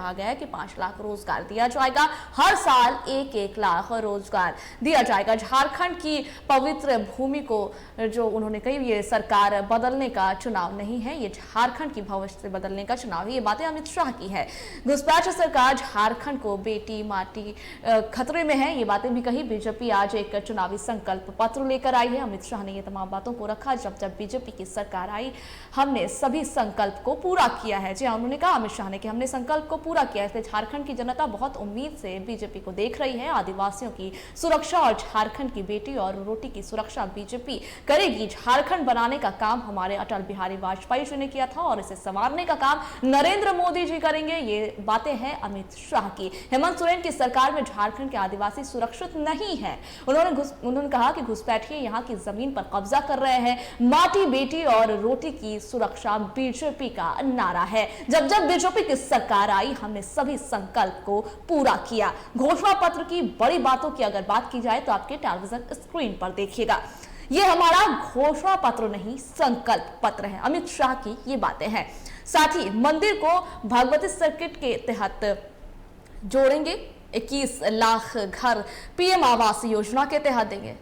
कहा गया है कि 5 लाख रोजगार दिया जाएगा, हर साल 1-1 लाख रोजगार दिया जाएगा। झारखंड की पवित्र भूमि को जो उन्होंने कही, ये सरकार बदलने का चुनाव नहीं है, ये झारखंड की भविष्य बदलने का चुनाव है। ये बातें अमित शाह की है। घुसपैठ सरकार झारखंड को बेटी माटी खतरे में है, ये बातें भी कही। बीजेपी आज एक चुनावी संकल्प पत्र लेकर आई है। अमित शाह ने ये तमाम बातों को रखा। जब जब बीजेपी की सरकार आई, हमने सभी संकल्प को पूरा किया है। जी उन्होंने कहा अमित शाह ने कि हमने संकल्प को पूरा किया है। इसलिए झारखंड की जनता बहुत उम्मीद से बीजेपी को देख रही है। आदिवासियों की सुरक्षा और झारखंड की बेटी और रोटी की सुरक्षा बीजेपी करेगी। झारखंड बनाने का काम हमारे अटल बिहारी वाजपेयी जी ने किया था और इसे संवारने का काम नरेंद्र मोदी जी करेंगे। ये बातें हैं अमित शाह की। हेमंत सोरेन की सरकार में झारखंड के आदिवासी सुरक्षित नहीं है। उन्होंने कहा कि घुसपैठिए यहाँ की जमीन पर कब्जा कर रहे हैं। माटी बेटी और रोटी की सुरक्षा बीजेपी का नारा है। जब जब बीजेपी की सरकार आई, हमने सभी संकल्प को पूरा किया। घोषणा पत्र की बड़ी बातों की अगर बात की जाए तो आपके टेलीविजन स्क्रीन पर देखिएगा, ये हमारा घोषणा पत्र नहीं, संकल्प पत्र है। अमित शाह की ये बातें हैं। साथ ही मंदिर को भगवती सर्किट के तहत जोड़ेंगे। 21 लाख घर पीएम आवास योजना के तहत देंगे।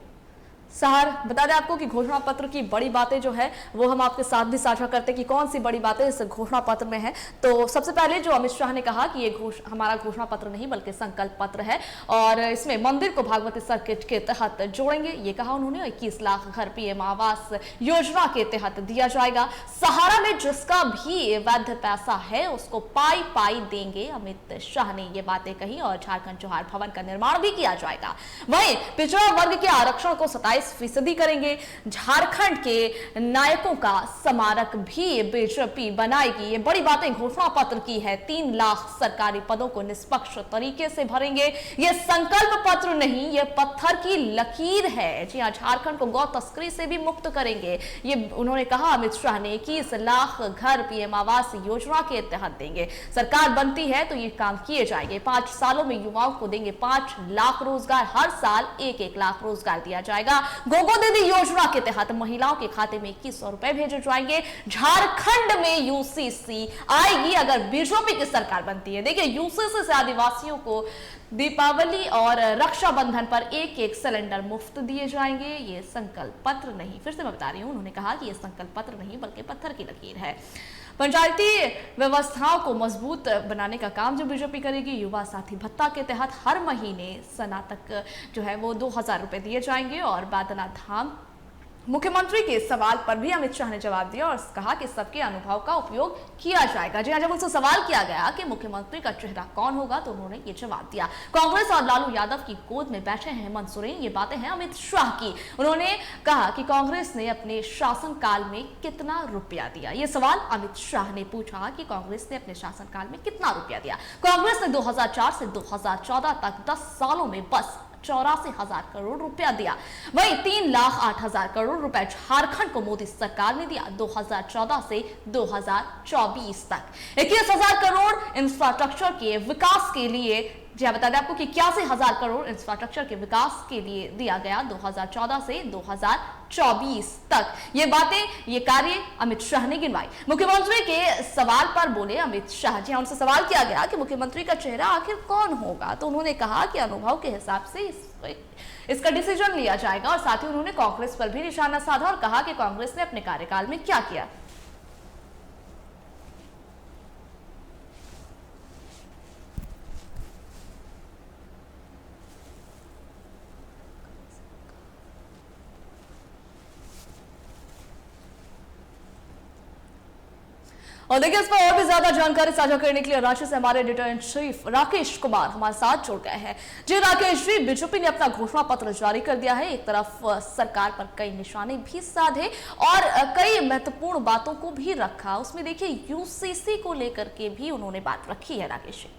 सहर बता दें आपको कि घोषणा पत्र की बड़ी बातें जो है वो हम आपके साथ भी साझा करते हैं कि कौन सी बड़ी बातें इस घोषणा पत्र में है। तो सबसे पहले जो अमित शाह ने कहा कि ये हमारा घोषणा पत्र नहीं बल्कि संकल्प पत्र है और इसमें मंदिर को भागवती सर्किट के तहत जोड़ेंगे। ये कहा उन्होंने। 21 लाख घर पीएम आवास योजना के तहत दिया जाएगा। सहारा में जिसका भी वैध पैसा है उसको पाई पाई देंगे, अमित शाह ने ये बातें कही। और झारखंड जोहार भवन का निर्माण भी किया जाएगा। वहीं पिछड़ा वर्ग के आरक्षण को 27% करेंगे। झारखंड के नायकों का स्मारक भी बीजेपी बनाएगी। ये बड़ी बातें घोषणा पत्र की है। 3 लाख सरकारी पदों को निष्पक्ष तरीके से भरेंगे। ये संकल्प पत्र नहीं, ये पत्थर की लकीर है। जी हाँ, झारखंड को गौ तस्करी से भी मुक्त करेंगे। ये उन्होंने कहा अमित शाह ने। 21 लाख घर पीएम आवास योजना के तहत देंगे। सरकार बनती है तो ये काम किए जाएंगे। 5 सालों में युवाओं को देंगे 5 लाख रोजगार, हर साल 1-1 लाख रोजगार दिया जाएगा। गोगो दीदी योजना के तहत महिलाओं के खाते में 2100 रुपए भेजे जाएंगे। झारखंड में यूसीसी आएगी अगर बीजेपी की सरकार बनती है। देखिए, यूसीसी से आदिवासियों को दीपावली और रक्षाबंधन पर 1-1 सिलेंडर मुफ्त दिए जाएंगे। ये संकल्प पत्र नहीं, फिर से मैं बता रही हूं, उन्होंने कहा कि यह संकल्प पत्र नहीं बल्कि पत्थर की लकीर है। पंचायती व्यवस्थाओं को मजबूत बनाने का काम जो बीजेपी करेगी। युवा साथी भत्ता के तहत हर महीने स्नातक जो है वो 2000 रुपए दिए जाएंगे। और बैद्यनाथ धाम मुख्यमंत्री के सवाल पर भी अमित शाह ने जवाब दिया और कहा कि सबके अनुभव का उपयोग किया जाएगा। जी हाँ, जब उनसे सवाल किया गया कि मुख्यमंत्री का चेहरा कौन होगा तो उन्होंने ये जवाब दिया। कांग्रेस और लालू यादव की गोद में बैठे हैं हेमंत सोरेन। ये बातें हैं अमित शाह की। उन्होंने कहा कि कांग्रेस ने अपने शासनकाल में कितना रुपया दिया। ये सवाल अमित शाह ने पूछा कि कांग्रेस ने अपने शासनकाल में कितना रुपया दिया। कांग्रेस ने 2004 से 2014 तक 10 सालों में बस 84,000 करोड़ रुपया दिया। वहीं 3,08,000 करोड़ रुपए झारखंड को मोदी सरकार ने दिया 2014 से 2024 तक। 21,000 करोड़ इंफ्रास्ट्रक्चर के विकास के लिए, जी बता दें आपको कि 81,000 करोड़ इंफ्रास्ट्रक्चर के विकास के लिए दिया गया 2014 से 2024 तक। ये बातें, ये कार्य अमित शाह ने गिनवाई। मुख्यमंत्री के सवाल पर बोले अमित शाह। जी उनसे सवाल किया गया कि मुख्यमंत्री का चेहरा आखिर कौन होगा तो उन्होंने कहा कि अनुभव के हिसाब से इसका डिसीजन लिया जाएगा। और साथ ही उन्होंने कांग्रेस पर भी निशाना साधा और कहा कि कांग्रेस ने अपने कार्यकाल में क्या किया। और देखिए, इस पर और भी ज्यादा जानकारी साझा करने के लिए रांची से हमारे editor in chief Rakesh Kumar हमारे साथ जुड़ गए हैं। जी राकेश जी, बीजेपी ने अपना घोषणा पत्र जारी कर दिया है। एक तरफ सरकार पर कई निशाने भी साधे और कई महत्वपूर्ण बातों को भी रखा। उसमें देखिए, यूसीसी को लेकर के भी उन्होंने बात रखी है। राकेश जी,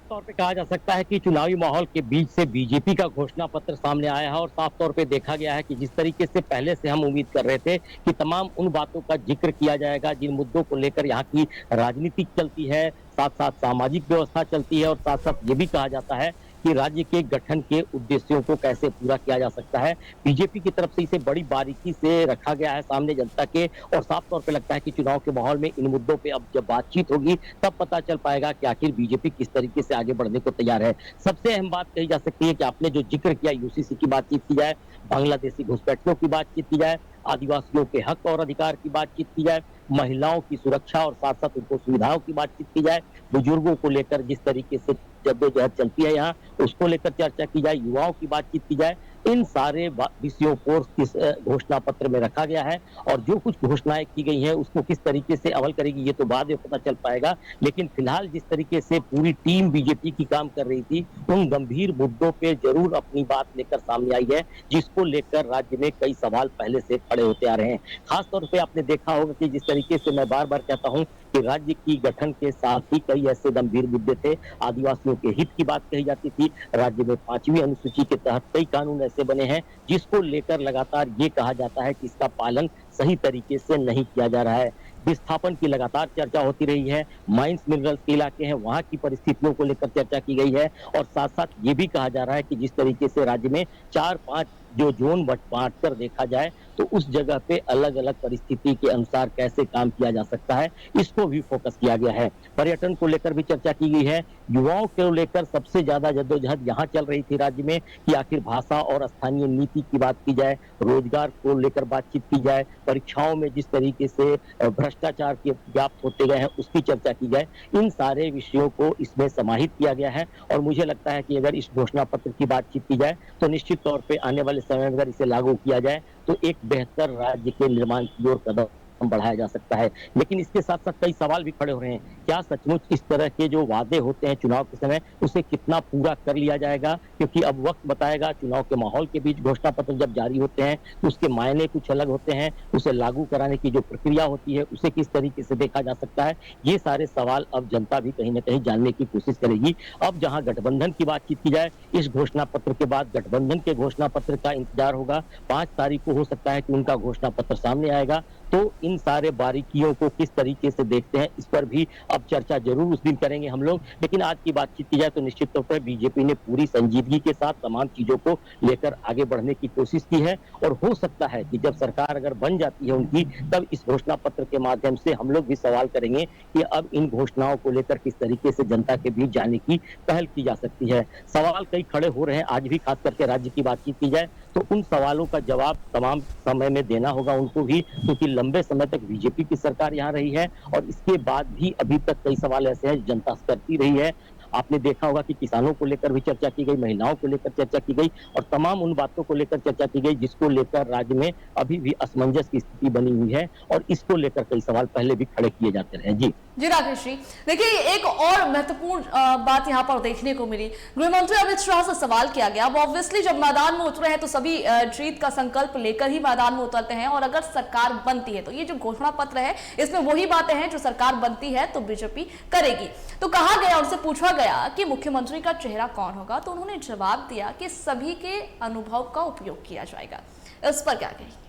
तौर पे कहा जा सकता है कि चुनावी माहौल के बीच से बीजेपी का घोषणा पत्र सामने आया है और साफ तौर पे देखा गया है कि जिस तरीके से पहले से हम उम्मीद कर रहे थे कि तमाम उन बातों का जिक्र किया जाएगा जिन मुद्दों को लेकर यहाँ की राजनीति चलती है, साथ साथ सामाजिक व्यवस्था चलती है और साथ साथ ये भी कहा जाता है कि राज्य के गठन के उद्देश्यों को कैसे पूरा किया जा सकता है। बीजेपी की तरफ से इसे बड़ी बारीकी से रखा गया है सामने जनता के, और साफ तौर पे लगता है कि चुनाव के माहौल में इन मुद्दों पे अब जब बातचीत होगी तब पता चल पाएगा कि आखिर बीजेपी किस तरीके से आगे बढ़ने को तैयार है। सबसे अहम बात कही जा सकती है कि आपने जो जिक्र किया, यूसीसी की बातचीत की जाए, बांग्लादेशी घुसपैठियों की बातचीत की जाए, आदिवासियों के हक और अधिकार की बातचीत की जाए, महिलाओं की सुरक्षा और साथ साथ उनको सुविधाओं की बातचीत की जाए, बुजुर्गों को लेकर जिस तरीके से जद्दोजहद चलती है यहाँ उसको लेकर चर्चा की जाए, युवाओं की बातचीत की जाए, इन सारे विषयों को इस घोषणा पत्र में रखा गया है। और जो कुछ घोषणाएं की गई हैं उसको किस तरीके से अमल करेगी ये तो बाद में पता चल पाएगा, लेकिन फिलहाल जिस तरीके से पूरी टीम बीजेपी की काम कर रही थी उन गंभीर मुद्दों पे जरूर अपनी बात लेकर सामने आई है, जिसको लेकर राज्य में कई सवाल पहले से खड़े होते आ रहे हैं। खासतौर पे आपने देखा होगा कि जिस तरीके से मैं बार बार कहता हूं कि राज्य की गठन के साथ ही कई ऐसे गंभीर मुद्दे थे, आदिवासियों के हित की बात कही जाती थी, राज्य में 5वीं अनुसूची के तहत कई कानून ऐसे बने हैं जिसको लेकर लगातार ये कहा जाता है कि इसका पालन सही तरीके से नहीं किया जा रहा है। विस्थापन की लगातार चर्चा होती रही है, माइंस मिनरल्स के इलाके हैं वहां की परिस्थितियों को लेकर चर्चा की गई है, और साथ साथ ये भी कहा जा रहा है कि जिस तरीके से राज्य में 4-5 जो जोन बांट कर देखा जाए तो उस जगह पे अलग अलग परिस्थिति के अनुसार कैसे काम किया जा सकता है, इसको भी फोकस किया गया है। पर्यटन को लेकर भी चर्चा की गई है, युवाओं को लेकर सबसे ज्यादा जद्दोजहद यहाँ चल रही थी राज्य में कि आखिर भाषा और स्थानीय नीति की बात की जाए, रोजगार को लेकर बातचीत की जाए, परीक्षाओं में जिस तरीके से भ्रष्टाचार के व्याप्त होते गए हैं उसकी चर्चा की जाए। इन सारे विषयों को इसमें समाहित किया गया है, और मुझे लगता है कि अगर इस घोषणा पत्र की बातचीत की जाए तो निश्चित तौर पे आने वाले समय में अगर इसे लागू किया जाए तो एक बेहतर राज्य के निर्माण की ओर कदम बढ़ाया जा सकता है। लेकिन इसके साथ साथ कई सवाल भी खड़े हो रहे हैं, क्या सचमुच इस तरह के जो वादे होते हैं चुनाव के समय उसे कितना पूरा कर लिया जाएगा, क्योंकि अब वक्त बताएगा। चुनाव के माहौल के बीच घोषणा पत्र जब जारी होते हैं तो उसके मायने कुछ अलग होते हैं, उसे लागू कराने की जो प्रक्रिया होती है उसे किस तरीके से देखा जा सकता है, ये सारे सवाल अब जनता भी कहीं ना कहीं जानने की कोशिश करेगी। अब जहां गठबंधन की बातचीत की जाए, इस घोषणा पत्र के बाद गठबंधन के घोषणा पत्र का इंतजार होगा। 5 तारीख को हो सकता है कि उनका घोषणा पत्र सामने आएगा, तो इन सारे बारीकियों को किस तरीके से देखते हैं इस पर भी अब चर्चा जरूर उस दिन करेंगे हम लोग। लेकिन आज की बातचीत की जाए तो निश्चित तौर पर बीजेपी ने पूरी संजीदगी के साथ तमाम चीजों को लेकर आगे बढ़ने की कोशिश की है, और हो सकता है कि जब सरकार अगर बन जाती है उनकी, तब इस घोषणा पत्र के माध्यम से हम लोग भी सवाल करेंगे कि अब इन घोषणाओं को लेकर किस तरीके से जनता के बीच जाने की पहल की जा सकती है। सवाल कई खड़े हो रहे हैं आज भी, खास करके राज्य की बातचीत की जाए तो उन सवालों का जवाब तमाम समय में देना होगा उनको भी, क्योंकि लंबे समय तक बीजेपी की सरकार यहाँ रही है, और इसके बाद भी अभी तक कई सवाल ऐसे हैं जनता करती रही है। आपने देखा होगा कि किसानों को लेकर भी चर्चा की गई, महिलाओं को लेकर चर्चा की गई, और तमाम उन बातों को लेकर चर्चा की गई जिसको लेकर राज्य में अभी भी असमंजस की स्थिति बनी हुई है, और इसको लेकर कई सवाल पहले भी खड़े किए जाते रहे। जी राकेश जी, देखिए एक और महत्वपूर्ण बात यहाँ पर देखने को मिली। गृह मंत्री अमित शाह से सवाल किया गया। अब ऑब्वियसली जब मैदान में उतरे हैं तो सभी जीत का संकल्प लेकर ही मैदान में उतरते हैं, और अगर सरकार बनती है तो ये जो घोषणा पत्र है इसमें वही बातें हैं जो सरकार बनती है तो बीजेपी करेगी। तो कहा गया, उनसे पूछा गया कि मुख्यमंत्री का चेहरा कौन होगा, तो उन्होंने जवाब दिया कि सभी के अनुभव का उपयोग किया जाएगा। इस पर क्या कहेंगे?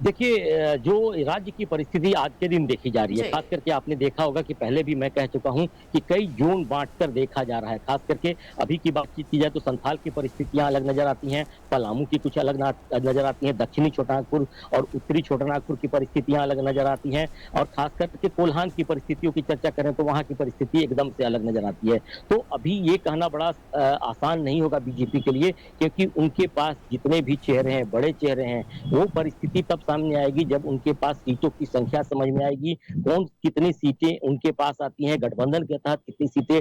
देखिए, जो राज्य की परिस्थिति आज के दिन देखी जा रही है, खास करके आपने देखा होगा कि पहले भी मैं कह चुका हूं कि कई जोन बांटकर देखा जा रहा है। खास करके अभी की बातचीत की जाए तो संथाल की परिस्थितियां अलग नजर आती हैं, पलामू की कुछ अलग नजर आती हैं, दक्षिणी छोटानागपुर और उत्तरी छोटानागपुर की परिस्थितियां अलग नजर आती हैं, और खास करके कोल्हान की परिस्थितियों की चर्चा करें तो वहां की परिस्थिति एकदम से अलग नजर आती है। तो अभी ये कहना बड़ा आसान नहीं होगा बीजेपी के लिए, क्योंकि उनके पास जितने भी चेहरे हैं, बड़े चेहरे हैं, वो परिस्थिति तब सामने आएगी जब उनके पास सीटों की संख्या समझ में आएगी, कौन कितनी सीटें उनके पास आती हैं, गठबंधन के तहत कितनी सीटें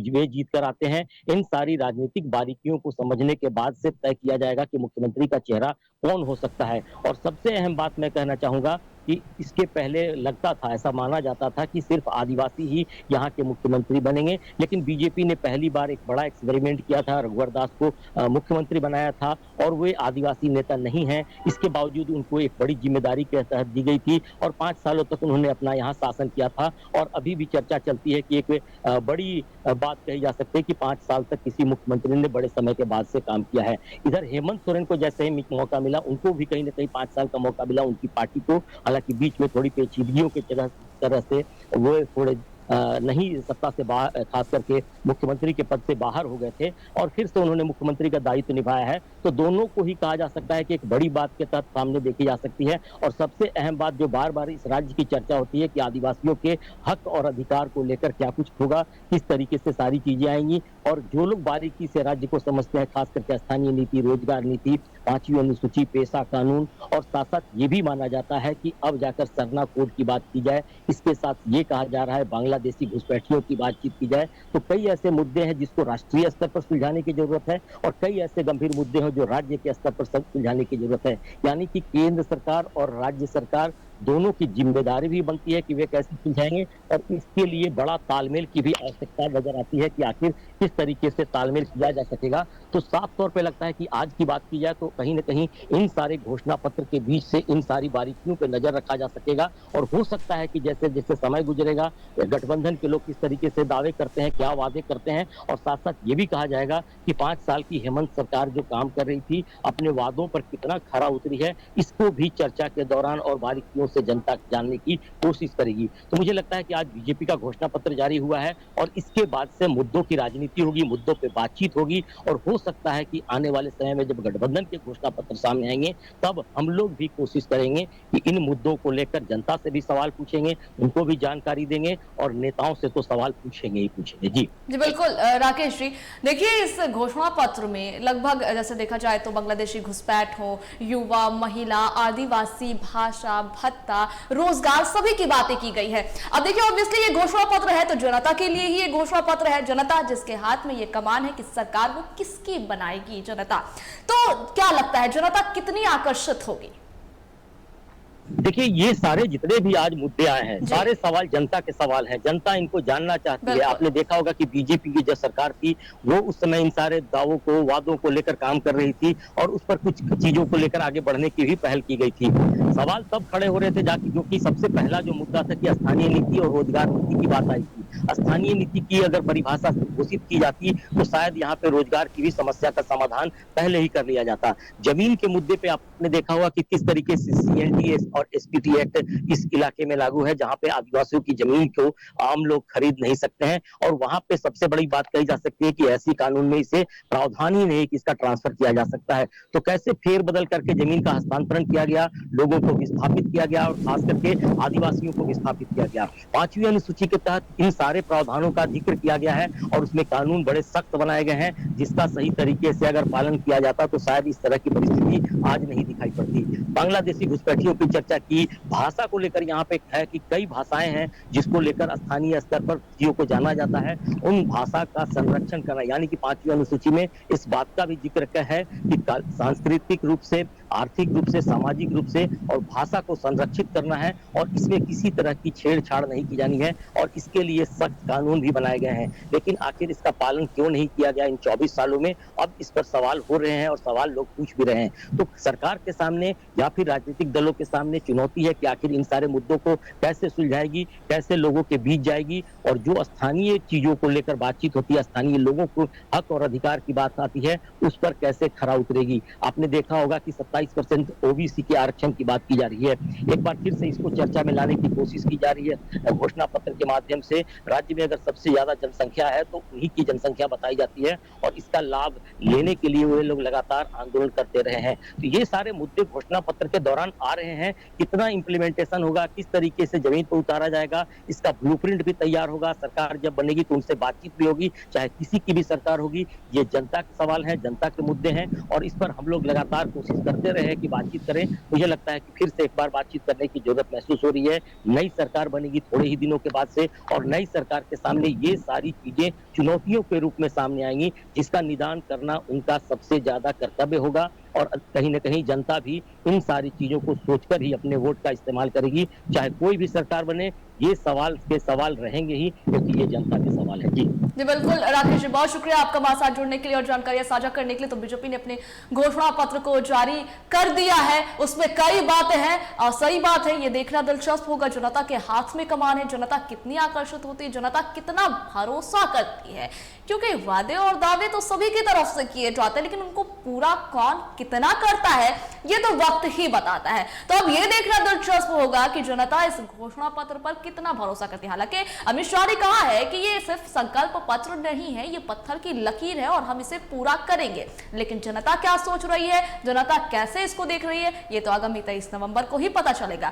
वे जीत कर आते हैं। इन सारी राजनीतिक बारीकियों को समझने के बाद से तय किया जाएगा कि मुख्यमंत्री का चेहरा कौन हो सकता है। और सबसे अहम बात मैं कहना चाहूंगा कि इसके पहले लगता था, ऐसा माना जाता था कि सिर्फ आदिवासी ही यहाँ के मुख्यमंत्री बनेंगे, लेकिन बीजेपी ने पहली बार एक बड़ा एक्सपेरिमेंट किया था, रघुवर दास को मुख्यमंत्री बनाया था, और वे आदिवासी नेता नहीं हैं। इसके बावजूद उनको एक बड़ी जिम्मेदारी के तहत दी गई थी, और 5 सालों तक उन्होंने अपना यहाँ शासन किया था। और अभी भी चर्चा चलती है कि एक बड़ी बात कही जा सकती है कि 5 साल तक किसी मुख्यमंत्री ने बड़े समय के बाद से काम किया है। इधर हेमंत सोरेन को जैसे ही मौका मिला, उनको भी कहीं ना कहीं 5 साल का मौका मिला, उनकी पार्टी को, हालांकि बीच में थोड़ी पेचीदगियों की तरह से वो थोड़े नहीं सत्ता से बाहर, खास करके मुख्यमंत्री के पद से बाहर हो गए थे और फिर से उन्होंने मुख्यमंत्री का दायित्व निभाया है, तो दोनों को ही कहा जा सकता है कि एक बड़ी बात के तहत सामने देखी जा सकती है। और सबसे अहम बात जो बार बार इस राज्य की चर्चा होती है कि आदिवासियों के हक और अधिकार को लेकर क्या कुछ होगा, किस तरीके से सारी चीजें आएंगी। और जो लोग बारीकी से राज्य को समझते हैं, खास करके स्थानीय नीति, रोजगार नीति, 5वीं अनुसूची, पेशा कानून, और साथ साथ ये भी माना जाता है कि अब जाकर सरना कोड की बात की जाए, इसके साथ ये कहा जा रहा है बांग्लादेशी घुसपैठियों की बातचीत की जाए, तो कई ऐसे मुद्दे हैं जिसको राष्ट्रीय स्तर पर सुलझाने की जरूरत है और कई ऐसे गंभीर मुद्दे हैं जो राज्य के स्तर पर सुलझाने की जरूरत है। यानी कि केंद्र सरकार और राज्य सरकार दोनों की जिम्मेदारी भी बनती है कि वे कैसे सुलझाएंगे, और इसके लिए बड़ा तालमेल की भी आवश्यकता नजर आती है कि आखिर किस तरीके से तालमेल किया जा सकेगा। तो साफ तौर पे लगता है कि आज की बात की जाए तो कहीं न कहीं इन सारे घोषणा पत्र के बीच से इन सारी बारीकियों पे नजर रखा जा सकेगा। और हो सकता है कि जैसे जैसे समय गुजरेगा, गठबंधन के लोग किस तरीके से दावे करते हैं, क्या वादे करते हैं, और साथ साथ ये भी कहा जाएगा कि 5 साल की हेमंत सरकार जो काम कर रही थी, अपने वादों पर कितना खरा उतरी है, इसको भी चर्चा के दौरान और बारीकियों से जनता जानने की कोशिश करेगी। तो मुझे लगता है कि आज बीजेपी का घोषणा पत्र जारी हुआ है और इसके बाद से मुद्दों की राजनीति होगी, मुद्दों पे बातचीत होगी, और हो सकता है कि आने वाले समय में जब गठबंधन के घोषणा पत्र सामने आएंगे तब हम लोग भी कोशिश करेंगे कि इन मुद्दों को लेकर जनता से भी सवाल पूछेंगे, उनको भी जानकारी देंगे और नेताओं से तो सवाल पूछेंगे ही पूछेंगे। जी बिल्कुल राकेश जी, देखिए इस घोषणा पत्र में लगभग जैसे देखा जाए तो बांग्लादेशी घुसपैठ हो, युवा, महिला, आदिवासी, भाषा, भत्ता, रोजगार, सभी की बातें की गई है। अब देखिए ऑब्वियसली ये घोषणा पत्र है तो जनता के लिए ही ये घोषणा पत्र है, जनता जिसके हाथ में ये कमान है कि सरकार वो किसकी बनाएगी जनता। तो क्या लगता है जनता कितनी आकर्षित होगी? देखिए ये सारे जितने भी आज मुद्दे आए हैं, सारे सवाल जनता के सवाल हैं, जनता इनको जानना चाहती है। आपने देखा होगा कि बीजेपी की जो सरकार थी वो उस समय इन सारे दावों को, वादों को लेकर काम कर रही थी और उस पर कुछ चीजों को लेकर आगे बढ़ने की भी पहल की गई थी। सवाल तब खड़े हो रहे थे जाके, जो कि सबसे पहला जो मुद्दा था कि स्थानीय नीति और रोजगार नीति की बात आई थी। स्थानीय नीति की अगर परिभाषा घोषित की जाती तो शायद यहाँ पे रोजगार की भी समस्या का समाधान पहले ही कर लिया जाता। जमीन के मुद्दे पे आपने देखा होगा कि किस तरीके से CNTS और SPT एक्ट इस इलाके में लागू है, जहां पे आदिवासियों की जमीन को आम लोग खरीद नहीं सकते हैं, और वहां पे सबसे बड़ी बात कही जा सकती है कि ऐसी कानून में इसे प्रावधान ही नहीं कि इसका ट्रांसफर किया जा सकता है। तो कैसे फेरबदल करके जमीन का हस्तांतरण किया गया, लोगों को विस्थापित किया गया और खास करके आदिवासियों को विस्थापित किया गया। 5वीं अनुसूची के तहत इन सारे प्रावधानों का जिक्र किया गया है और उसमें कानून बड़े सख्त बनाए गए हैं, जिसका सही तरीके से अगर पालन किया जाता तो शायद इस तरह की परिस्थिति आज नहीं दिखाई पड़ती। बांग्लादेशी घुसपैठियों की चर्चा की, भाषा को लेकर यहाँ पे है कि कई भाषाएं हैं जिसको लेकर स्थानीय स्तर पर चीजों को जाना जाता है, उन भाषा का संरक्षण करना, यानी कि 5वीं अनुसूची में इस बात का भी जिक्र है कि सांस्कृतिक रूप से, आर्थिक रूप से, सामाजिक रूप से और भाषा को संरक्षित करना है और इसमें किसी तरह की छेड़छाड़ नहीं की जानी है, और इसके लिए सख्त कानून भी बनाए गए हैं। लेकिन आखिर इसका पालन क्यों नहीं किया गया इन 24 सालों में, अब इस पर सवाल हो रहे हैं और सवाल लोग पूछ भी रहे हैं। तो सरकार के सामने या फिर राजनीतिक दलों के सामने चुनौती है कि आखिर इन सारे मुद्दों को कैसे सुलझाएगी, कैसे लोगों के बीच जाएगी, और जो स्थानीय चीजों को लेकर बातचीत होती है, स्थानीय लोगों को हक और अधिकार की बात आती है, उस पर कैसे खरा उतरेगी। आपने देखा होगा कि 27% OBC के आरक्षण की बात की जा रही है, एक बार फिर से इसको चर्चा में लाने की कोशिश की जा रही है घोषणा पत्र के माध्यम से। राज्य में अगर सबसे ज्यादा जनसंख्या है तो उन्हीं की जनसंख्या बताई जाती है और इसका लाभ लेने के लिए वे लोग लगातार आंदोलन करते रहे हैं। तो ये सारे मुद्दे घोषणा पत्र के दौरान आ रहे हैं, कितना इंप्लीमेंटेशन होगा, किस तरीके से जमीन पर उतारा जाएगा, इसका ब्लूप्रिंट भी तैयार होगा। सरकार जब बनेगी तो उनसे बातचीत भी होगी, चाहे किसी की भी सरकार होगी। ये जनता के सवाल है, जनता के मुद्दे हैं और इस पर हम लोग लगातार कोशिश करते रहे कि बातचीत करें। मुझे लगता है कि फिर से एक बार बातचीत करने की जरूरत महसूस हो रही है। नई सरकार बनेगी थोड़े ही दिनों के बाद से और नई सरकार के सामने ये सारी चीजें चुनौतियों के रूप में सामने आएंगी, जिसका निदान करना उनका सबसे ज्यादा कर्तव्य होगा। और कहीं न कहीं जनता भी इन सारी चीजों को सोचकर ही अपने वोट का इस्तेमाल करेगी, चाहे कोई भी सरकार बने। ये सवाल के सवाल रहेंगे ही, क्योंकि ये जनता के सवाल है। जी बिल्कुल राकेश जी, बहुत शुक्रिया आपका हमारे साथ जुड़ने के लिए और जानकारियां साझा करने के लिए। तो बीजेपी ने अपने घोषणा पत्र को जारी कर दिया है, उसमें कई बातें हैं और सही बात है, ये देखना दिलचस्प होगा जनता के हाथ में कमान है, जनता कितनी आकर्षित होती है, जनता कितना भरोसा करती है, क्योंकि वादे और दावे तो सभी की तरफ से किए जाते हैं, लेकिन उनको पूरा कौन कितना करता है ये तो वक्त ही बताता है। तो अब ये देखना दिलचस्प होगा कि जनता इस घोषणा पत्र पर कितना भरोसा करती है। हालांकि अमित शाह ने कहा है कि ये सिर्फ संकल्प पत्र नहीं है, ये पत्थर की लकीर है और हम इसे पूरा करेंगे। लेकिन जनता क्या सोच रही है, जनता कैसे इसको देख रही है, ये तो आगामी 23 नवंबर को ही पता चलेगा।